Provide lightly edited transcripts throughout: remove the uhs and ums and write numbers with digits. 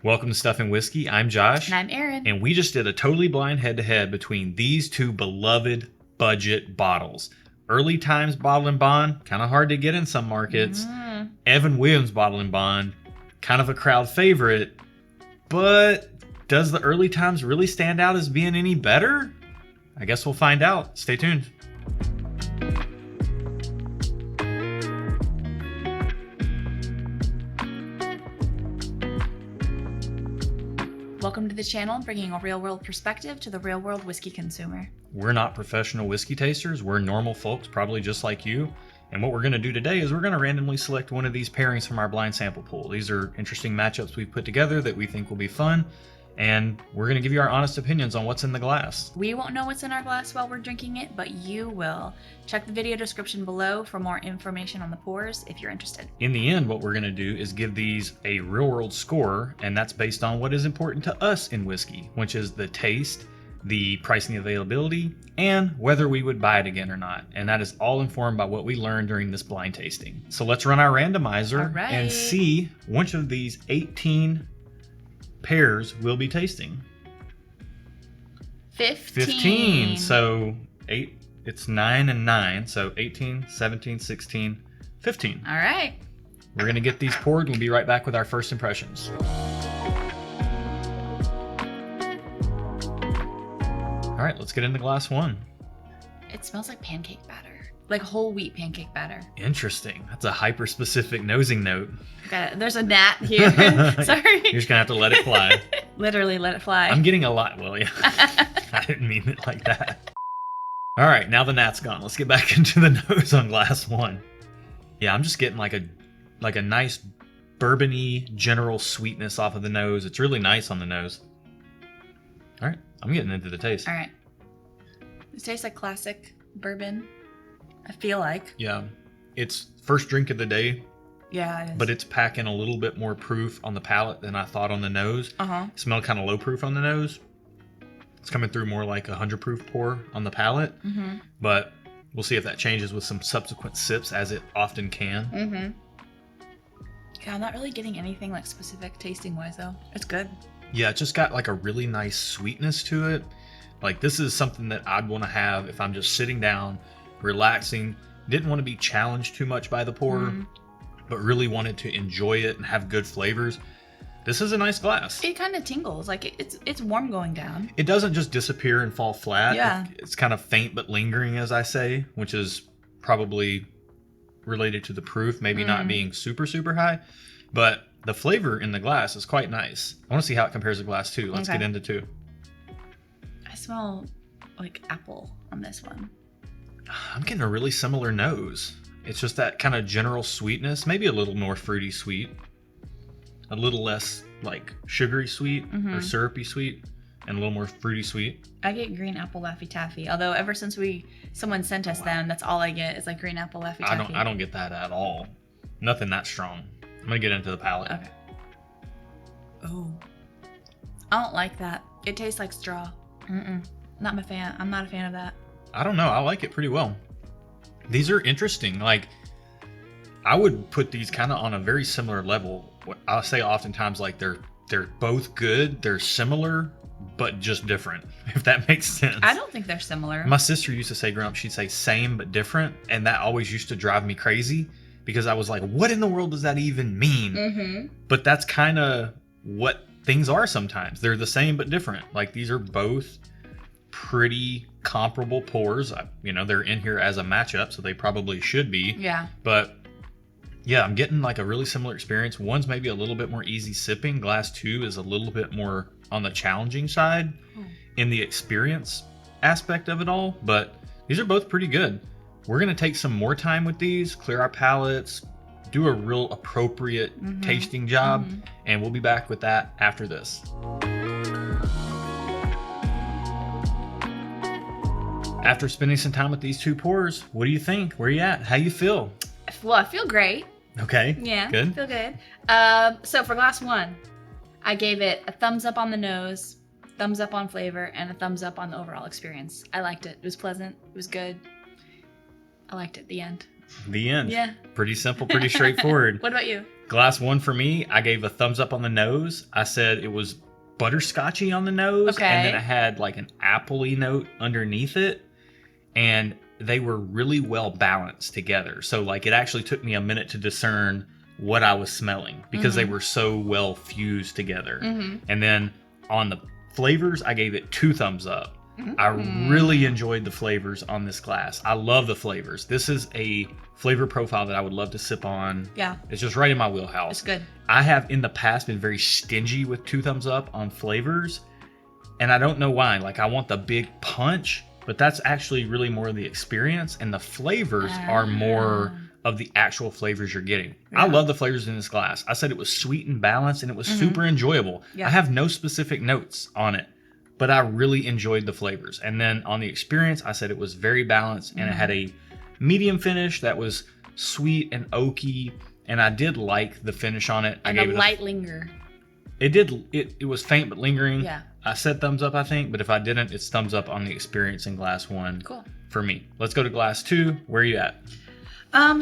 Welcome to Stuff and Whiskey. I'm Josh. And I'm Erin. And we just did a totally blind head-to-head between these two beloved budget bottles. Early Times Bottle and Bond, kind of hard to get in some markets. Evan Williams Bottle and Bond, kind of a crowd favorite. But does the Early Times really stand out as being any better? I guess we'll find out. Stay tuned. Welcome to the channel, bringing a real-world perspective to the real-world whiskey consumer. We're not professional whiskey tasters. We're normal folks, probably just like you. And what we're going to do today is we're going to randomly select one of these pairings from our blind sample pool. These are interesting matchups we've put together that we think will be fun. And we're going to give you our honest opinions on what's in the glass. We won't know what's in our glass while we're drinking it, but you will. Check the video description below for more information on the pours if you're interested. In the end, what we're going to do is give these a real-world score, and that's based on what is important to us in whiskey, which is the taste, the pricing availability, and whether we would buy it again or not. And that is all informed by what we learned during this blind tasting. So let's run our randomizer and see which of these 18 pairs we'll be tasting. 15. So 8, it's 9 and 9. So 18, 17, 16, 15. All right. We're going to get these poured. We'll be right back with our first impressions. All right, let's get into glass one. It smells like pancake batter. Like whole wheat pancake batter. Interesting. That's a hyper-specific nosing note. Okay, there's a gnat here. Sorry. You're just going to have to let it fly. Literally let it fly. I'm getting a lot. Well, yeah. I didn't mean it like that. All right, now the gnat's gone. Let's get back into the nose on glass one. Yeah, I'm just getting like a nice bourbon-y general sweetness off of the nose. It's really nice on the nose. All right, I'm getting into the taste. All right. This tastes like classic bourbon, I feel like. Yeah, it's first drink of the day. Yeah, it is. But it's packing a little bit more proof on the palate than I thought on the nose. Smelled kind of low proof on the nose. It's coming through more like a 100 proof pour on the palate. But we'll see if that changes with some subsequent sips, as it often can. Yeah, I'm not really getting anything like specific tasting wise though. It's good. Yeah, it just got like a really nice sweetness to it. Like this is something that I'd want to have if I'm just sitting down, relaxing, didn't want to be challenged too much by the pour, but really wanted to enjoy it and have good flavors. This is a nice glass. It kind of tingles, like it's warm going down. It doesn't just disappear and fall flat. Yeah. It's kind of faint but lingering, as I say, which is probably related to the proof, maybe not being super, super high. But the flavor in the glass is quite nice. I want to see how it compares to glass 2. Let's get into 2. I smell like apple on this one. I'm getting a really similar nose. It's just that kind of general sweetness, maybe a little more fruity sweet, a little less like sugary sweet or syrupy sweet, and a little more fruity sweet. I get green apple Laffy Taffy. Although ever since someone sent us them, that's all I get is like green apple Laffy Taffy. I don't get that at all. Nothing that strong. I'm gonna get into the palate. Okay. Oh, I don't like that. It tastes like straw. Not my fan. I'm not a fan of that. I don't know. I like it pretty well. These are interesting. Like, I would put these kind of on a very similar level. I'll say oftentimes like they're both good. They're similar, but just different, if that makes sense. I don't think they're similar. My sister used to say growing up, she'd say same but different. And that always used to drive me crazy because I was like, what in the world does that even mean? But that's kind of what things are sometimes. They're the same but different. Like these are both pretty comparable pours. You know, they're in here as a matchup, so they probably should be. Yeah. But yeah, I'm getting like a really similar experience. One's maybe a little bit more easy sipping. Glass 2 is a little bit more on the challenging side in the experience aspect of it all. But these are both pretty good. We're going to take some more time with these, clear our palates, do a real appropriate tasting job, and we'll be back with that after this. After spending some time with these two pours, what do you think? Where are you at? How you feel? Well, I feel great. Okay. Yeah. Good. I feel good. So for glass 1, I gave it a thumbs up on the nose, thumbs up on flavor, and a thumbs up on the overall experience. I liked it. It was pleasant. It was good. I liked it. The end. The end. Yeah. Pretty simple, pretty straightforward. What about you? Glass 1 for me, I gave a thumbs up on the nose. I said it was butterscotchy on the nose, Okay. and then it had like an appley note underneath it, and they were really well balanced together. So like it actually took me a minute to discern what I was smelling because they were so well fused together. And then on the flavors, I gave it 2 thumbs up. I really enjoyed the flavors on this glass. I love the flavors. This is a flavor profile that I would love to sip on. Yeah. It's just right in my wheelhouse. It's good. I have in the past been very stingy with 2 thumbs up on flavors, and I don't know why. Like I want the big punch, but that's actually really more of the experience, and the flavors are more of the actual flavors you're getting. I love the flavors in this glass. I said it was sweet and balanced, and it was super enjoyable. I have no specific notes on it, but I really enjoyed the flavors. And then on the experience, I said it was very balanced, and it had a medium finish that was sweet and oaky, and I did like the finish on it. And I gave a light linger. It was faint but lingering. Yeah. I said thumbs up, I think, but if I didn't, it's thumbs up on the experience in glass 1. Cool. For me. Let's go to glass 2. Where are you at?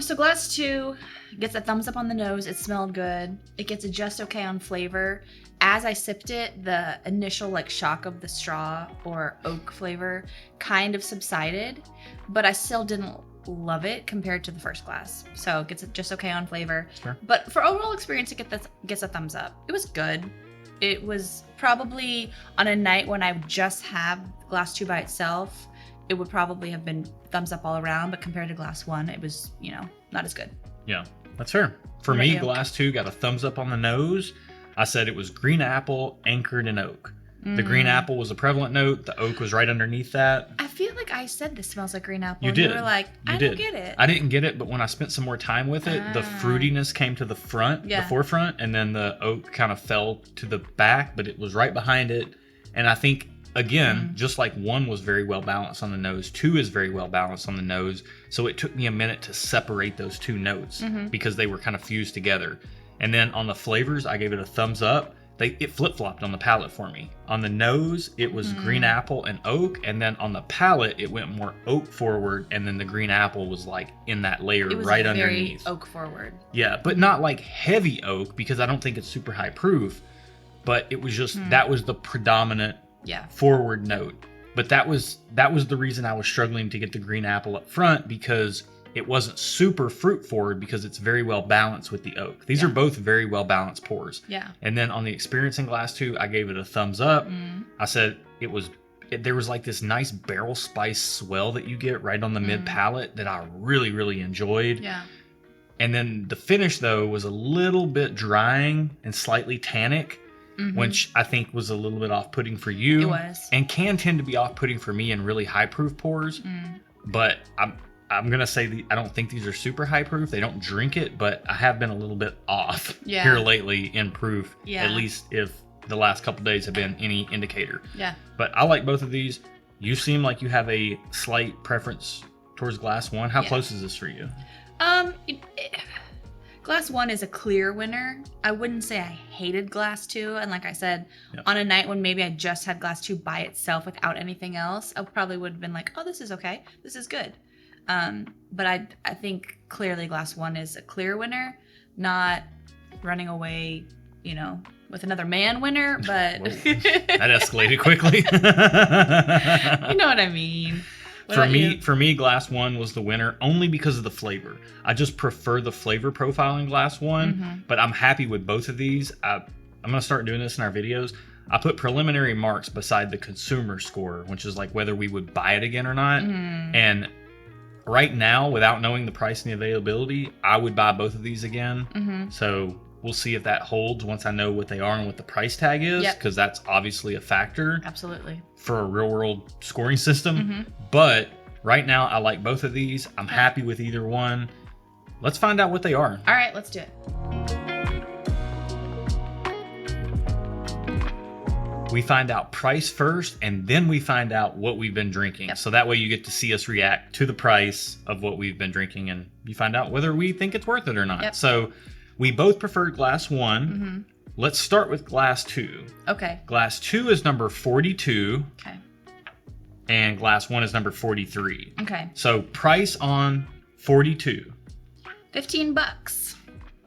So glass 2 gets a thumbs up on the nose. It smelled good. It gets a just okay on flavor. As I sipped it, the initial like shock of the straw or oak flavor kind of subsided, but I still didn't love it compared to the first glass. So it gets a just okay on flavor. Sure. But for overall experience, it gets a thumbs up. It was good. It was probably on a night when I just have glass 2 by itself, it would probably have been thumbs up all around, but compared to glass 1, it was, not as good. Yeah, that's fair. For me, glass 2 got a thumbs up on the nose. I said it was green apple anchored in oak. The green apple was a prevalent note. The oak was right underneath that. I feel like I said this smells like green apple. You did. You were like, I don't get it. I didn't get it, but when I spent some more time with it, the fruitiness came to the front, the forefront, and then the oak kind of fell to the back, but it was right behind it. And I think, again, just like 1 was very well balanced on the nose, 2 is very well balanced on the nose. So it took me a minute to separate those 2 notes because they were kind of fused together. And then on the flavors, I gave it a thumbs up. It flip-flopped on the palate for me. On the nose, it was green apple and oak, and then on the palate, it went more oak forward, and then the green apple was like in that layer right underneath. Very oak forward. Yeah, but not like heavy oak because I don't think it's super high proof, but it was just that was the predominant forward note. But that was the reason I was struggling to get the green apple up front, because it wasn't super fruit forward because it's very well balanced with the oak. These are both very well balanced pours. Yeah. And then on the experience in glass 2, I gave it a thumbs up. I said there was like this nice barrel spice swell that you get right on the mid palate that I really, really enjoyed. Yeah. And then the finish though was a little bit drying and slightly tannic, which I think was a little bit off-putting for you. It was. And can tend to be off-putting for me in really high proof pours. But I'm going to say I don't think these are super high proof. They don't drink it, but I have been a little bit off here lately in proof, at least if the last couple days have been any indicator. Yeah. But I like both of these. You seem like you have a slight preference towards glass 1. How close is this for you? Glass 1 is a clear winner. I wouldn't say I hated glass 2. And like I said, on a night when maybe I just had glass 2 by itself without anything else, I probably would have been like, oh, this is okay. This is good. But I think clearly glass 1 is a clear winner, not running away, with another man winner, but that escalated quickly. You know what I mean. For me, glass 1 was the winner only because of the flavor. I just prefer the flavor profile in glass 1, but I'm happy with both of these. I'm going to start doing this in our videos. I put preliminary marks beside the consumer score, which is like whether we would buy it again or not. And right now, without knowing the price and the availability, I would buy both of these again. So we'll see if that holds once I know what they are and what the price tag is, because that's obviously a factor. Absolutely. For a real world scoring system. But right now, I like both of these. I'm happy with either one. Let's find out what they are. All right, let's do it. We find out price first, and then we find out what we've been drinking. So that way you get to see us react to the price of what we've been drinking, and you find out whether we think it's worth it or not. So we both preferred glass 1. Let's start with glass 2. Okay. Glass 2 is number 42. Okay. And glass 1 is number 43. Okay. So price on 42. $15.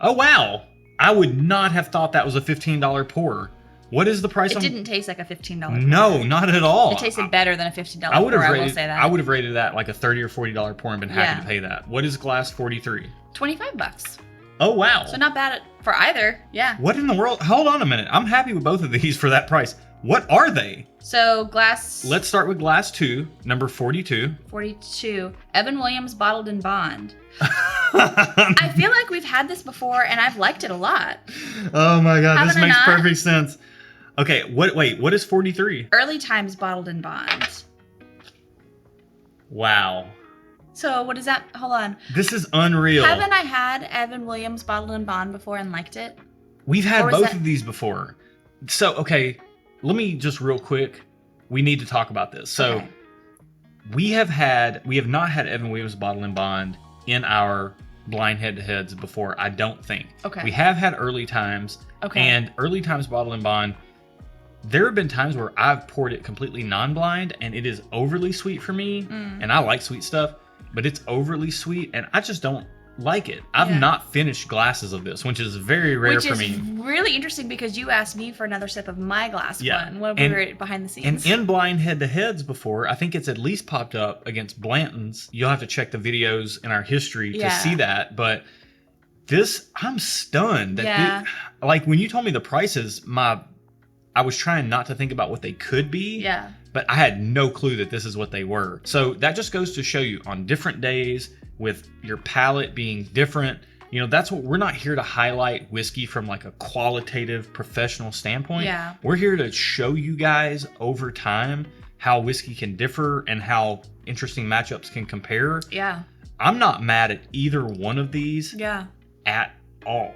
Oh, wow. I would not have thought that was a $15 pour. What is the price? It didn't taste like a $15 No, pour. not at all. It tasted better than a $15 I would have pour, rated, I will say that. I would have rated that like a $30 or $40 pour and been happy to pay that. What is glass 43? $25. Oh, wow. So not bad for either. Yeah. What in the world? Hold on a minute. I'm happy with both of these for that price. What are they? So glass... Let's start with glass 2, number 42. 42. Evan Williams Bottled in Bond. I feel like we've had this before, and I've liked it a lot. Oh my God, Haven't this I makes not? perfect sense. Okay, what is 43? Early Times Bottled in Bond. Wow. So what is that? Hold on. This is unreal. Haven't I had Evan Williams Bottled in Bond before and liked it? We've had Or was both that- of these before. So, okay, let me just real quick. We need to talk about this. So, Okay. we have not had Evan Williams Bottled in Bond in our blind head-to-heads before, I don't think. Okay. We have had Early Times. Okay. And Early Times Bottled in Bond, there have been times where I've poured it completely non-blind and it is overly sweet for me. And I like sweet stuff, but it's overly sweet and I just don't like it. I've Yeah. not finished glasses of this, which is very rare Which for is me. really interesting because you asked me for another sip of my glass Yeah. one when we And- were behind the And scenes. in blind head-to-heads before, I think it's at least popped up against Blanton's. You'll have to check the videos in our history to Yeah. see that. But this, I'm stunned. That Yeah. like when you told me the prices, I was trying not to think about what they could be. Yeah. But I had no clue that this is what they were. So that just goes to show you on different days with your palate being different. You know, that's what we're not here to highlight whiskey from like a qualitative professional standpoint. Yeah. We're here to show you guys over time how whiskey can differ and how interesting matchups can compare. Yeah. I'm not mad at either one of these Yeah. at all.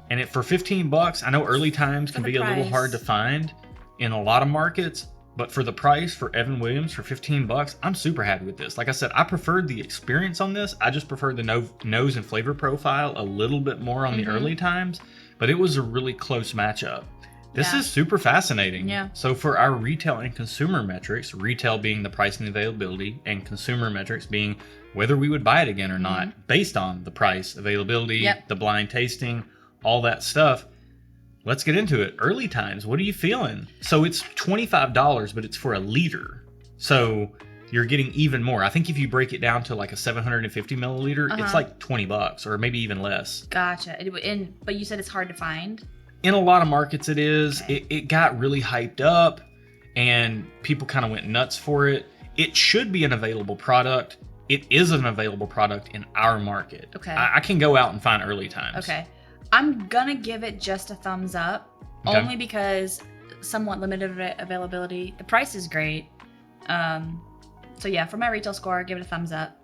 And for $15, I know Early Times can the be a little price. hard to find in a lot of markets, but for the price for Evan Williams for $15, I'm super happy with this. Like I said, I preferred the experience on this. I just preferred the nose and flavor profile a little bit more on the Early Times, but it was a really close matchup. This Yeah. is super fascinating. Yeah. So for our retail and consumer metrics, retail being the price and availability, and consumer metrics being whether we would buy it again or not, based on the price, availability, Yep. the blind tasting, all that stuff. Let's get into it. Early Times, what are you feeling? So it's $25, but it's for a liter. So you're getting even more. I think if you break it down to like a 750 milliliter, it's like $20 or maybe even less. Gotcha. But you said it's hard to find. In a lot of markets it is. Okay. It got really hyped up and people kind of went nuts for it. It should be an available product. It is an available product in our market. Okay. I can go out and find Early Times. Okay. I'm gonna give it just a thumbs up, Okay. only because somewhat limited availability. The price is great. So yeah, for my retail score, give it a thumbs up.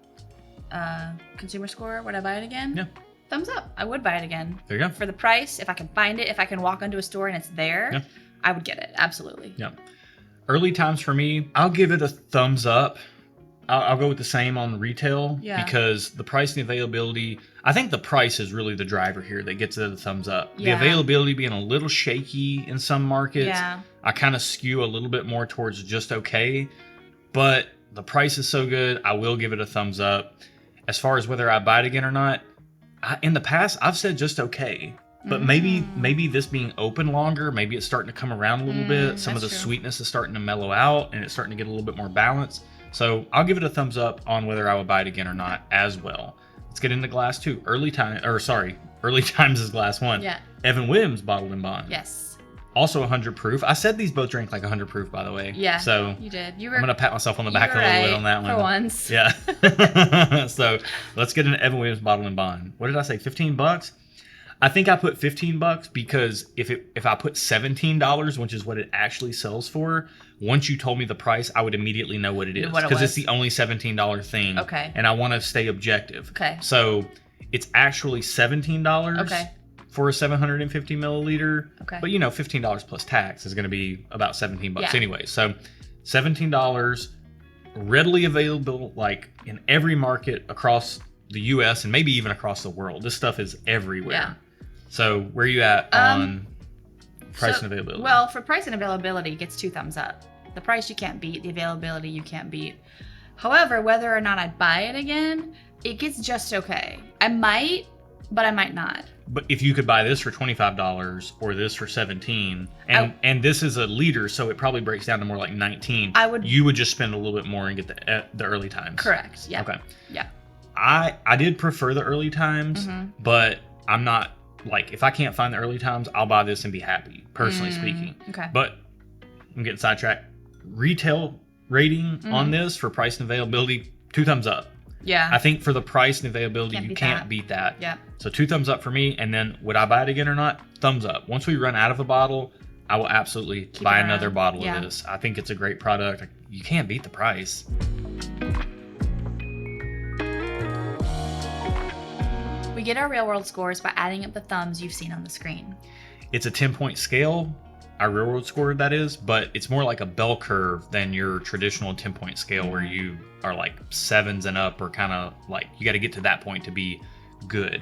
Consumer score, would I buy it again? Yeah. Thumbs up. I would buy it again. There you go. For the price, if I can find it, if I can walk into a store and it's there, Yeah. I would get it. Absolutely. Yeah. Early Times for me, I'll give it a thumbs up. I'll go with the same on retail because the price and the availability, I think the price is really the driver here that gets it a thumbs up. Yeah. The availability being a little shaky in some markets, Yeah. I kind of skew a little bit more towards just okay, but the price is so good, I will give it a thumbs up. As far as whether I buy it again or not, in the past, I've said just okay. But maybe this being open longer, maybe it's starting to come around a little bit. Some of the that's true. sweetness is starting to mellow out and it's starting to get a little bit more balanced. So I'll give it a thumbs up on whether I would buy it again or not as well. Let's get into glass 2. Early Times is glass 1. Yeah. Evan Williams Bottled in Bond. Yes. Also 100 proof. I said these both drank like 100 proof, by the way. Yeah. So You did. I'm going to pat myself on the back a little bit on that one. For once. Yeah. So let's get into Evan Williams Bottled in Bond. What did I say? $15? I think I put $15 because if I put $17, which is what it actually sells for, once you told me the price, I would immediately know what it is What it because it's was. the only $17 thing. Okay. And I want to stay objective. Okay. So it's actually $17. Okay. For a 750 milliliter. Okay. But $15 plus tax is going to be about $17 Yeah. anyway. So $17, readily available like in every market across the US and maybe even across the world. This stuff is everywhere. Yeah. So where are you at on price and availability? Well, for price and availability, it gets 2 thumbs up. The price you can't beat, the availability you can't beat. However, whether or not I buy it again, it gets just okay. I might, but I might not. But if you could buy this for $25 or this for $17, and this is a liter, so it probably breaks down to more like 19. You would just spend a little bit more and get the early times. Correct. Yeah. Okay. Yeah. I did prefer the early times, but I'm not like, if I can't find the early times, I'll buy this and be happy, personally speaking. Okay. But I'm getting sidetracked. Retail rating on this for price and availability, 2 thumbs up. Yeah. I think for the price and availability, you can't beat that. Yeah. So 2 thumbs up for me. And then would I buy it again or not? Thumbs up. Once we run out of a bottle, I will absolutely buy another bottle of this. I think it's a great product. You can't beat the price. We get our real world scores by adding up the thumbs you've seen on the screen. It's a 10-point scale. Our real world score, that is, but it's more like a bell curve than your traditional 10-point scale where you are like 7s and up, or kind of like you got to get to that point to be good.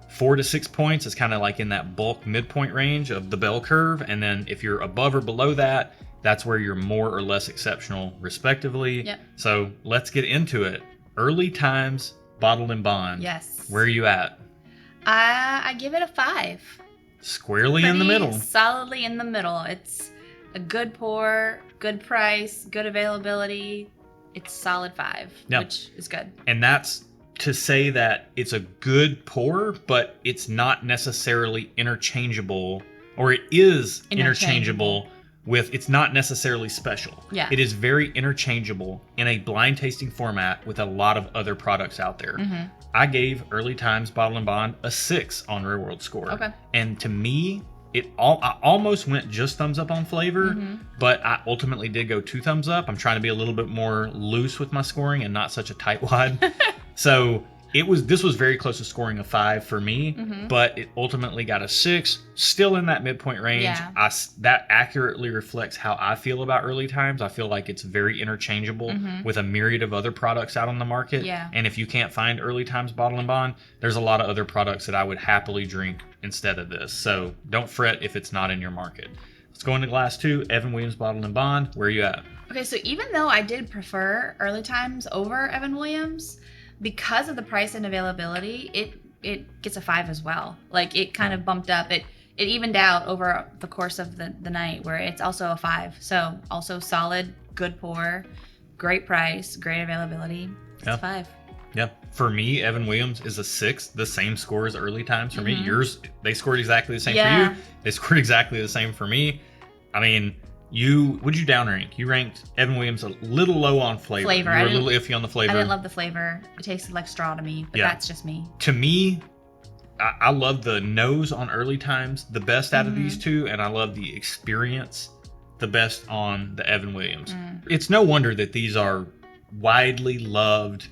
4 to 6 points is kind of like in that bulk midpoint range of the bell curve. And then if you're above or below that, that's where you're more or less exceptional, respectively. Yep. So let's get into it. Early times, bottled in bond. Yes. Where are you at? I give it a 5. Squarely in the middle. Solidly in the middle. It's a good pour, good price, good availability. It's solid 5, which is good. And that's to say that it's a good pour, but it's not necessarily interchangeable, or it is interchangeable with, it's not necessarily special. Yeah. It is very interchangeable in a blind tasting format with a lot of other products out there. I gave Early Times Bottle and Bond a 6 on Real World score. Okay. And to me, I almost went just thumbs up on flavor, but I ultimately did go 2 thumbs up. I'm trying to be a little bit more loose with my scoring and not such a tightwad. So this was very close to scoring a 5 for me, but it ultimately got a 6, still in that midpoint range. Yeah. That accurately reflects how I feel about Early Times. I feel like it's very interchangeable with a myriad of other products out on the market. Yeah. And if you can't find Early Times Bottle and Bond, there's a lot of other products that I would happily drink instead of this. So don't fret if it's not in your market. Let's go into glass 2, Evan Williams Bottle and Bond. Where are you at? Okay, so even though I did prefer Early Times over Evan Williams, because of the price and availability, it gets a 5 as well. Like, it kind of bumped up. It evened out over the course of the night, where it's also a 5. So also solid, good pour, great price, great availability. It's a 5. Yeah. For me, Evan Williams is a 6, the same score as Early Times for me. Yours, they scored exactly the same for you. They scored exactly the same for me. I mean, what'd you down rank? You ranked Evan Williams a little low on flavor. You were a little iffy on the flavor. I didn't love the flavor. It tasted like straw to me, but that's just me. To me, I love the nose on Early Times the best out of these two, and I love the experience the best on the Evan Williams. It's no wonder that these are widely loved,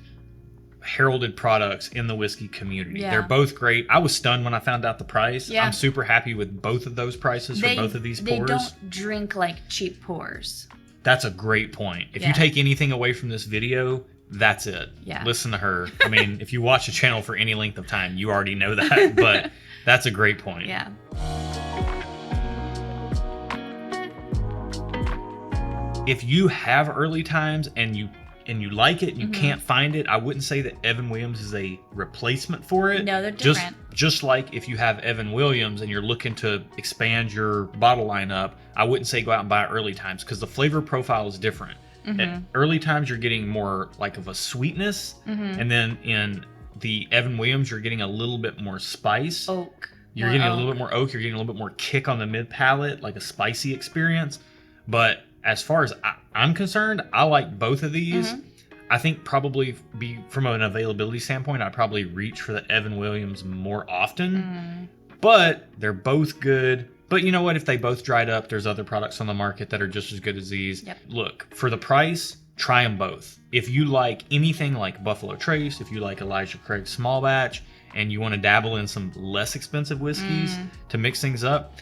heralded products in the whiskey community. They're both great. I was stunned when I found out the price. I'm super happy with both of those prices for both of these pours. They don't drink like cheap pours. That's a great point. If you take anything away from this video, that's it. Yeah. Listen to her. I mean, if you watch the channel for any length of time, you already know that, but that's a great point. Yeah. If you have Early Times and you like it and you can't find it, I wouldn't say that Evan Williams is a replacement for it. No, they're different. Just like if you have Evan Williams and you're looking to expand your bottle lineup, I wouldn't say go out and buy Early Times, because the flavor profile is different. At Early Times, you're getting more like of a sweetness, and then in the Evan Williams, you're getting a little bit more spice. Oak. You're getting a little bit more oak. You're getting a little bit more kick on the mid palate, like a spicy experience. But as far as I'm concerned, I like both of these. I think probably from an availability standpoint, I'd probably reach for the Evan Williams more often. But they're both good. But you know what? If they both dried up, there's other products on the market that are just as good as these. Yep. Look, for the price, try them both. If you like anything like Buffalo Trace, if you like Elijah Craig Small Batch, and you want to dabble in some less expensive whiskeys to mix things up,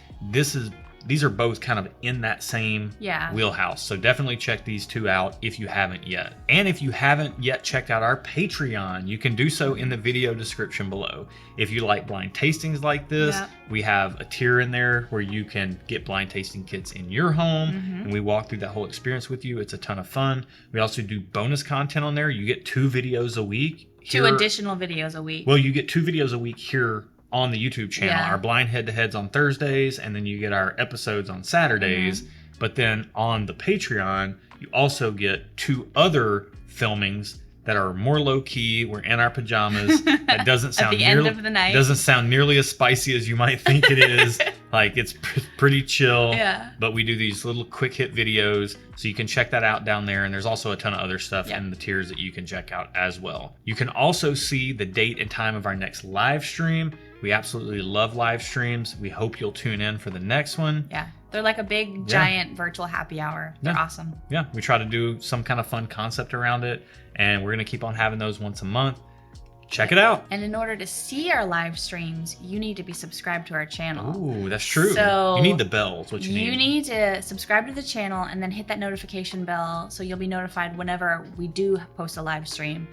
these are both kind of in that same wheelhouse. So definitely check these two out if you haven't yet. And if you haven't yet checked out our Patreon, you can do so in the video description below. If you like blind tastings like this, we have a tier in there where you can get blind tasting kits in your home, and we walk through that whole experience with you. It's a ton of fun. We also do bonus content on there. You get 2 videos a week. 2 additional videos a week. Well, you get 2 videos a week here on the YouTube channel. Yeah. Our blind head-to-heads on Thursdays, and then you get our episodes on Saturdays. But then on the Patreon, you also get 2 other filmings that are more low-key. We're in our pajamas. That doesn't sound At the end of the night. Doesn't sound nearly as spicy as you might think it is. Like, it's pretty chill. Yeah. But we do these little quick hit videos, so you can check that out down there. And there's also a ton of other stuff in the tiers that you can check out as well. You can also see the date and time of our next live stream. We absolutely love live streams. We hope you'll tune in for the next one. Yeah. They're like a big, giant virtual happy hour. They're awesome. Yeah. We try to do some kind of fun concept around it, and we're going to keep on having those once a month. Check it out. And in order to see our live streams, you need to be subscribed to our channel. Ooh, that's true. So you need the bells, what you need. You need to subscribe to the channel and then hit that notification bell so you'll be notified whenever we do post a live stream,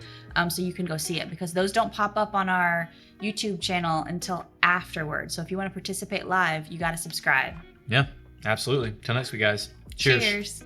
so you can go see it, because those don't pop up on our YouTube channel until afterwards. So if you want to participate live, you got to subscribe. Yeah, absolutely. Till next week, guys. Cheers. Cheers.